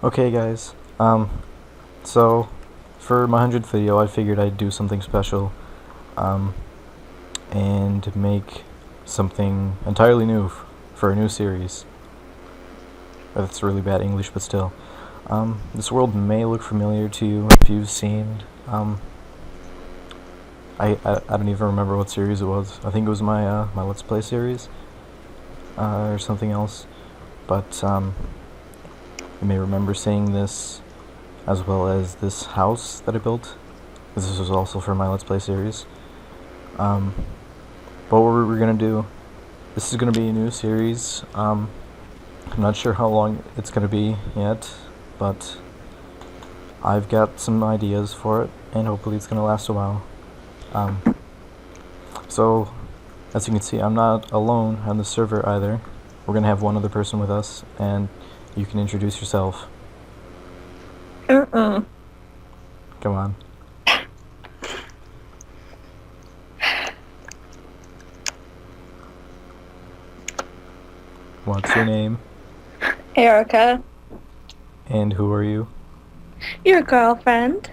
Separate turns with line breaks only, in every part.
Okay, guys. So for my 100th video, I figured I'd do something special, um, and make something entirely new for a new series. That's really bad English, but still. This world may look familiar to you if you've seen. I don't even remember what series it was. I think it was my my Let's Play series, or something else. But you may remember seeing this, as well as this house that I built. This was also for my Let's Play series. But what we're gonna do, this is gonna be a new series. I'm not sure how long it's gonna be yet, but I've got some ideas for it, and hopefully it's gonna last a while. So, as you can see, I'm not alone on the server either. We're gonna have one other person with us, and you can introduce yourself. Come on. What's your name?
Erica.
And who are you?
Your girlfriend.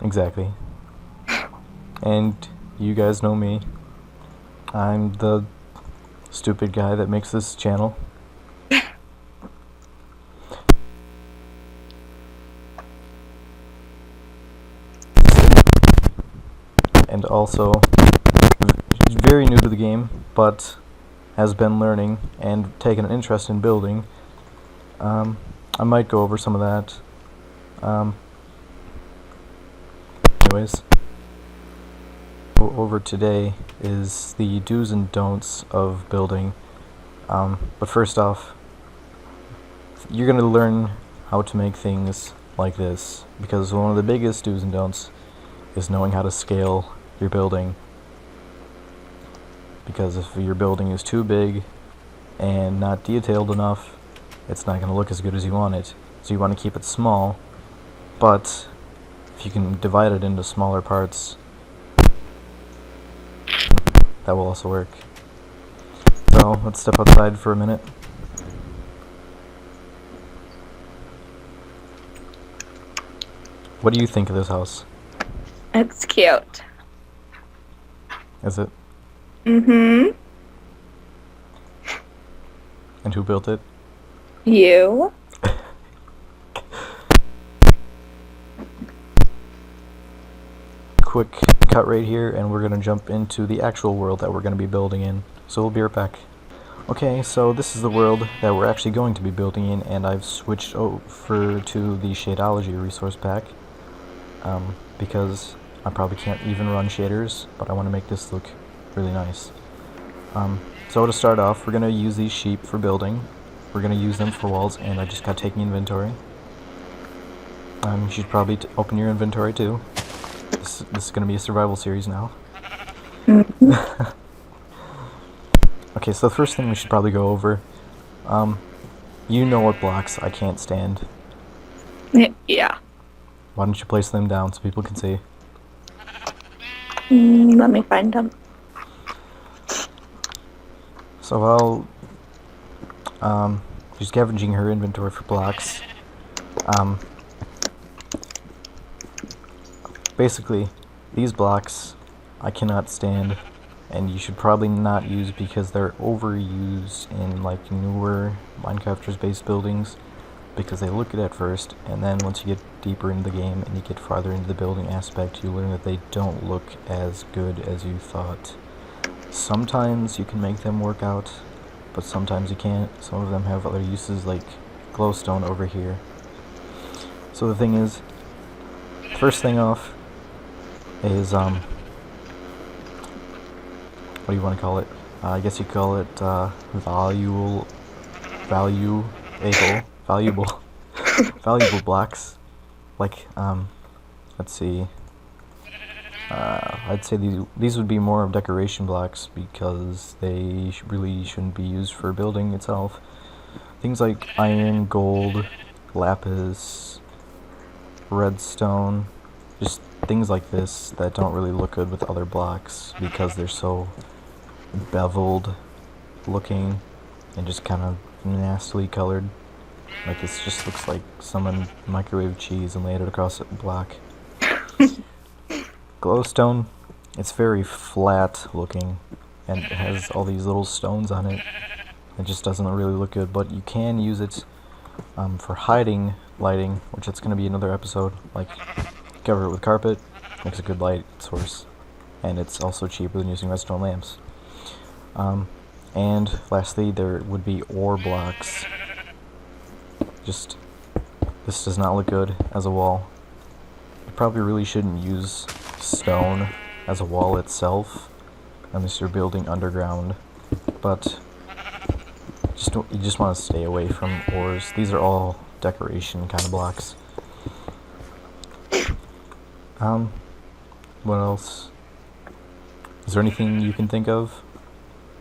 Exactly. And you guys know me. I'm the stupid guy that makes this channel. And also very new to the game, but has been learning and taken an interest in building. I might go over some of that. Anyways, over today is the do's and don'ts of building. But first off, you're gonna learn how to make things like this, because one of the biggest do's and don'ts is knowing how to scale your building. Because if your building is too big and not detailed enough, it's not going to look as good as you want it. So you want to keep it small, but if you can divide it into smaller parts, that will also work. So let's step outside for a minute. What do you think of this house?
It's cute.
Is it?
Mm-hmm.
And who built it?
You.
Quick cut right here, and we're going to jump into the actual world that we're going to be building in. So we'll be right back. Okay, so this is the world that we're actually going to be building in, and I've switched over to the Shadeology resource pack, because I probably can't even run shaders, but I want to make this look really nice. So to start off, we're going to use these sheep for building. We're going to use them for walls, and I just got taking inventory. You should probably open your inventory too. This is going to be a survival series now. Okay, so the first thing we should probably go over, you know what blocks I can't stand.
Yeah.
Why don't you place them down so people can see?
Let me find them.
So while she's scavenging her inventory for blocks, basically these blocks I cannot stand, and you should probably not use because they're overused in like newer Minecrafters based buildings, because they look good at first, and then once you get deeper into the game and you get farther into the building aspect, you learn that they don't look as good as you thought. Sometimes you can make them work out, but sometimes you can't. Some of them have other uses, like glowstone over here. So the thing is, first thing off is, what do you want to call it? I guess you call it, valuable blocks. Like, let's see. I'd say these would be more of decoration blocks, because they really shouldn't be used for building itself. Things like iron, gold, lapis, redstone, just things like this that don't really look good with other blocks because they're so beveled looking and just kind of nastily colored. Like, it just looks like someone microwaved cheese and laid it across a block. Glowstone, it's very flat looking, and it has all these little stones on it. It just doesn't really look good, but you can use it for hiding lighting, which it's going to be another episode. Like, cover it with carpet, makes a good light source, and it's also cheaper than using redstone lamps. And lastly, there would be ore blocks. Just, this does not look good as a wall. You probably really shouldn't use stone as a wall itself, unless you're building underground, but you just want to stay away from ores. These are all decoration kind of blocks. What else? Is there anything you can think of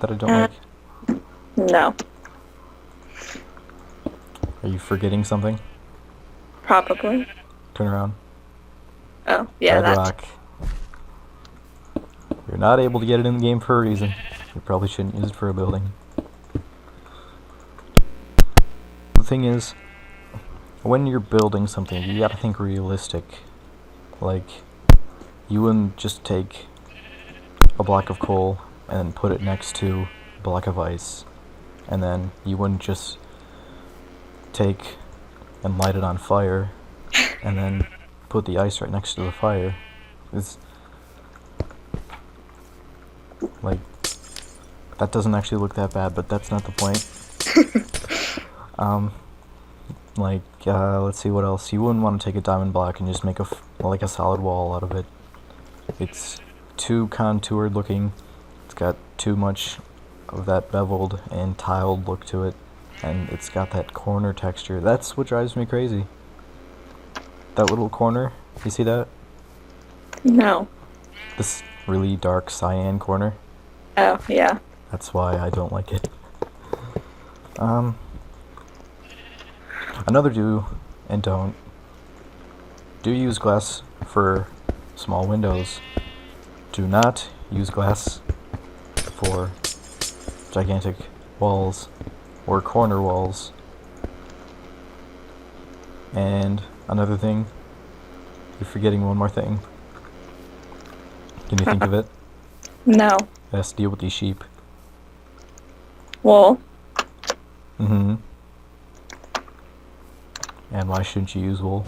that I don't like?
No,
Are you forgetting something?
probably.
Turn around.
Oh, yeah, that's...
Bedrock. You're not able to get it in the game for a reason. You probably shouldn't use it for a building. The thing is, when you're building something, you gotta think realistic. Like, you wouldn't just take a block of coal and then put it next to a block of ice, and then you wouldn't just take and light it on fire and then put the ice right next to the fire. It's like, that doesn't actually look that bad, but that's not the point. Let's see what else. You wouldn't want to take a diamond block and just make a solid wall out of it. It's too contoured looking. It's got too much of that beveled and tiled look to it, and it's got that corner texture. That's what drives me crazy. That little corner, you see that?
No.
This really dark cyan corner.
Oh, yeah.
That's why I don't like it. Another do and don't. Do use glass for small windows. Do not use glass for gigantic walls or corner walls. And another thing, you're forgetting one more thing. Can you think of it?
No.
It has to deal with these sheep.
Wool.
Mm-hmm. And why shouldn't you use wool?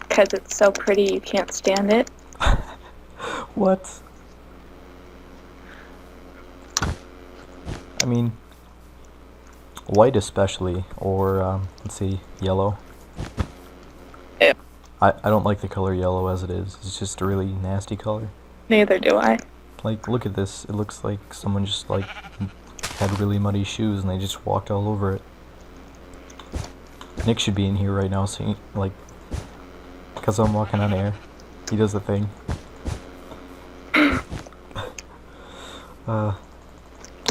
Because it's so pretty you can't stand it.
What? I mean, white especially, or, let's see, yellow.
Ew.
I don't like the color yellow as it is. It's just a really nasty color.
Neither do I.
Like, look at this. It looks like someone just, like, had really muddy shoes and they just walked all over it. Nick should be in here right now singing, like, because I'm walking on air. He does the thing.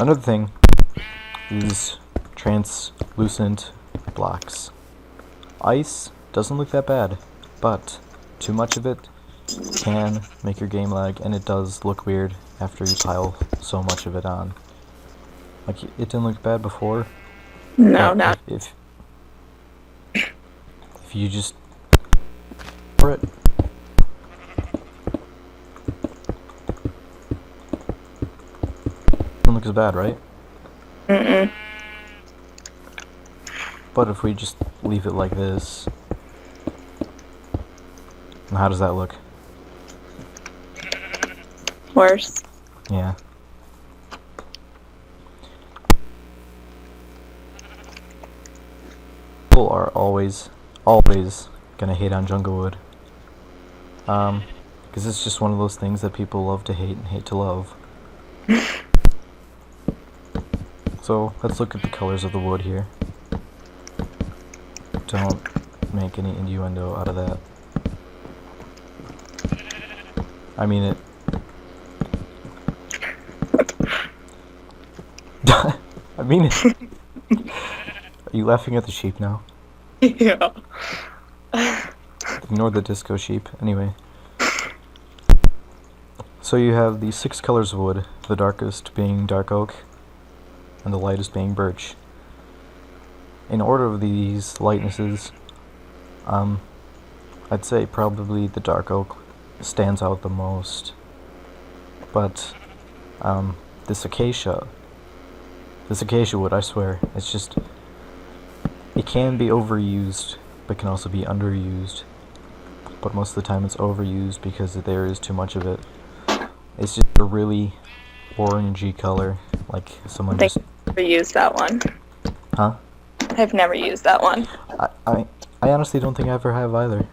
Another thing is translucent blocks. Ice doesn't look that bad, but too much of it can make your game lag, and it does look weird after you pile so much of it on. Like, it didn't look bad before.
No,
but
not.
If you just pour it. Doesn't look as bad, right?
Mm-mm.
But if we just leave it like this, and how does that look?
Worse.
Yeah. People are always gonna hate on Junglewood. Because it's just one of those things that people love to hate and hate to love. So, let's look at the colors of the wood here. Don't make any innuendo out of that. I mean it. I mean it. Are you laughing at the sheep now?
Yeah.
Ignore the disco sheep. Anyway. So you have these 6 colors of wood, the darkest being dark oak, and the lightest being birch. in order of these lightnesses, I'd say probably the dark oak stands out the most. But this acacia wood, I swear, it's just, it can be overused, but can also be underused. But most of the time it's overused because there is too much of it. It's just a really orangey color, like someone just...
I've never used that one.
Huh?
I've never used that one.
I honestly don't think I ever have either.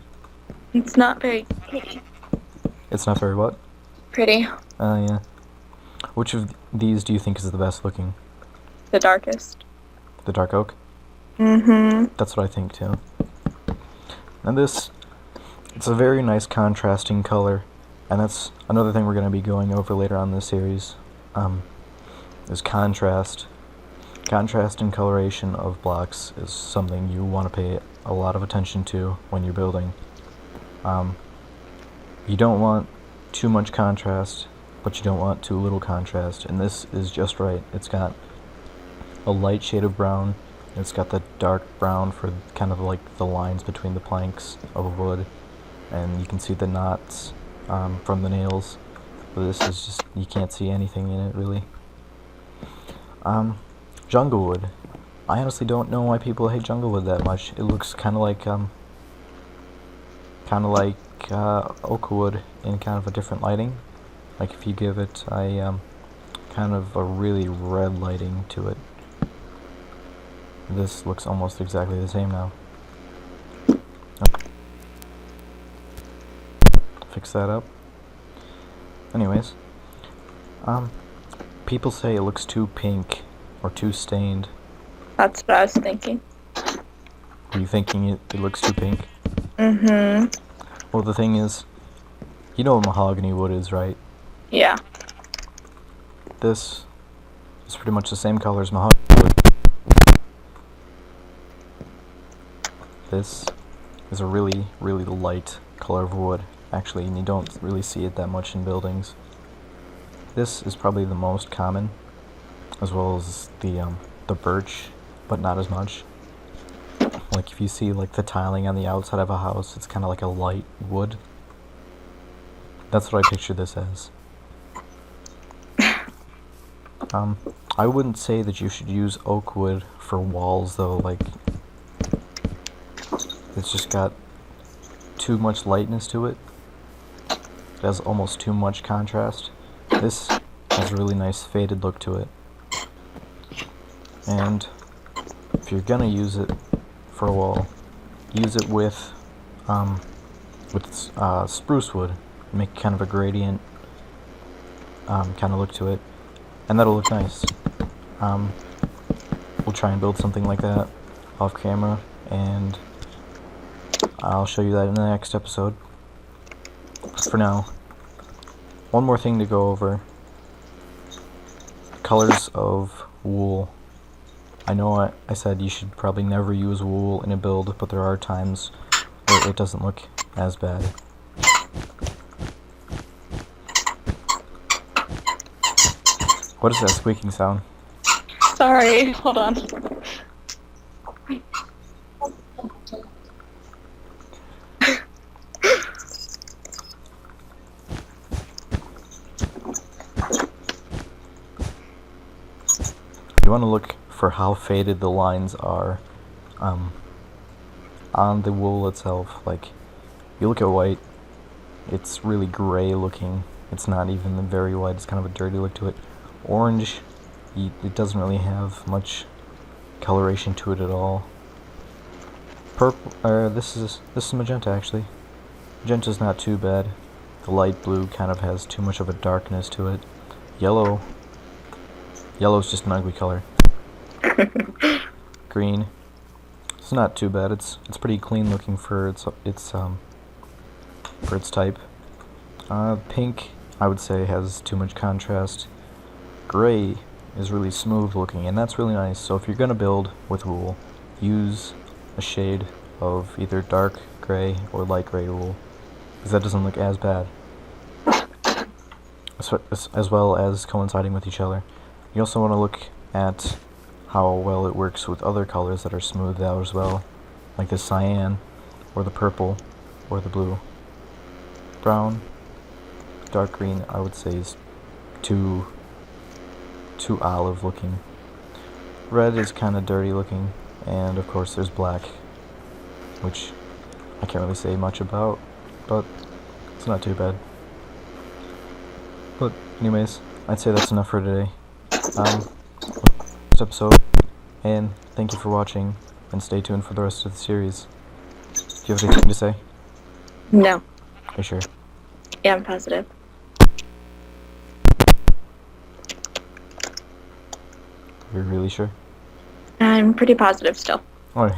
It's not very pretty.
It's not very what?
Pretty.
Yeah. Which of these do you think is the best looking?
The darkest.
The dark oak?
Mm-hmm.
That's what I think too. And this, it's a very nice contrasting color, and that's another thing we're going to be going over later on in this series, is contrast. Contrast and coloration of blocks is something you want to pay a lot of attention to when you're building. You don't want too much contrast, but you don't want too little contrast, and this is just right. It's got a light shade of brown, it's got the dark brown for kind of like the lines between the planks of wood, and you can see the knots from the nails. But this is just, you can't see anything in it really. Jungle wood. I honestly don't know why people hate jungle wood that much. It looks kind of like oak wood in kind of a different lighting. Like if you give it a kind of a really red lighting to it. This looks almost exactly the same now. Okay. Fix that up. Anyways, people say it looks too pink or too stained.
That's what I was thinking.
Are you thinking it looks too pink?
Mm-hmm.
Well, the thing is, you know what mahogany wood is, right?
Yeah.
This is pretty much the same color as mahogany wood. This is a really, really light color of wood, actually, and you don't really see it that much in buildings. This is probably the most common, as well as the birch, but not as much. Like if you see like the tiling on the outside of a house, it's kind of like a light wood. That's what I picture this as. I wouldn't say that you should use oak wood for walls though, like it's just got too much lightness to it. It has almost too much contrast. This has a really nice faded look to it. And if you're gonna use it for a wall, use it with spruce wood. Make kind of a gradient kind of look to it, and that'll look nice. We'll try and build something like that off camera, and I'll show you that in the next episode. But for now, one more thing to go over. Colors of wool. I know I said you should probably never use wool in a build, but there are times where it doesn't look as bad. What is that squeaking sound?
Sorry, hold on.
You want to look for how faded the lines are on the wool itself. Like, you look at white, it's really gray looking. It's not even very white, it's kind of a dirty look to it. Orange, it doesn't really have much coloration to it at all. Purple, this is magenta actually. Magenta's not too bad. The light blue kind of has too much of a darkness to it. Yellow's just an ugly color. Green, it's not too bad. It's pretty clean looking for its type. Pink, I would say, has too much contrast. Gray is really smooth looking, and that's really nice. So if you're gonna build with wool, use a shade of either dark gray or light gray wool, because that doesn't look as bad, as well as coinciding with each other. You also want to look at how well it works with other colors that are smoothed out as well, like the cyan, or the purple, or the blue. Brown, dark green, I would say is too olive looking. Red is kind of dirty looking, and of course there's black, which I can't really say much about, but it's not too bad. But anyways, I'd say that's enough for today. Next episode, and thank you for watching, and stay tuned for the rest of the series. Do you have anything to say?
No.
Are you sure?
Yeah, I'm positive.
You're really sure?
I'm pretty positive still.
Alright.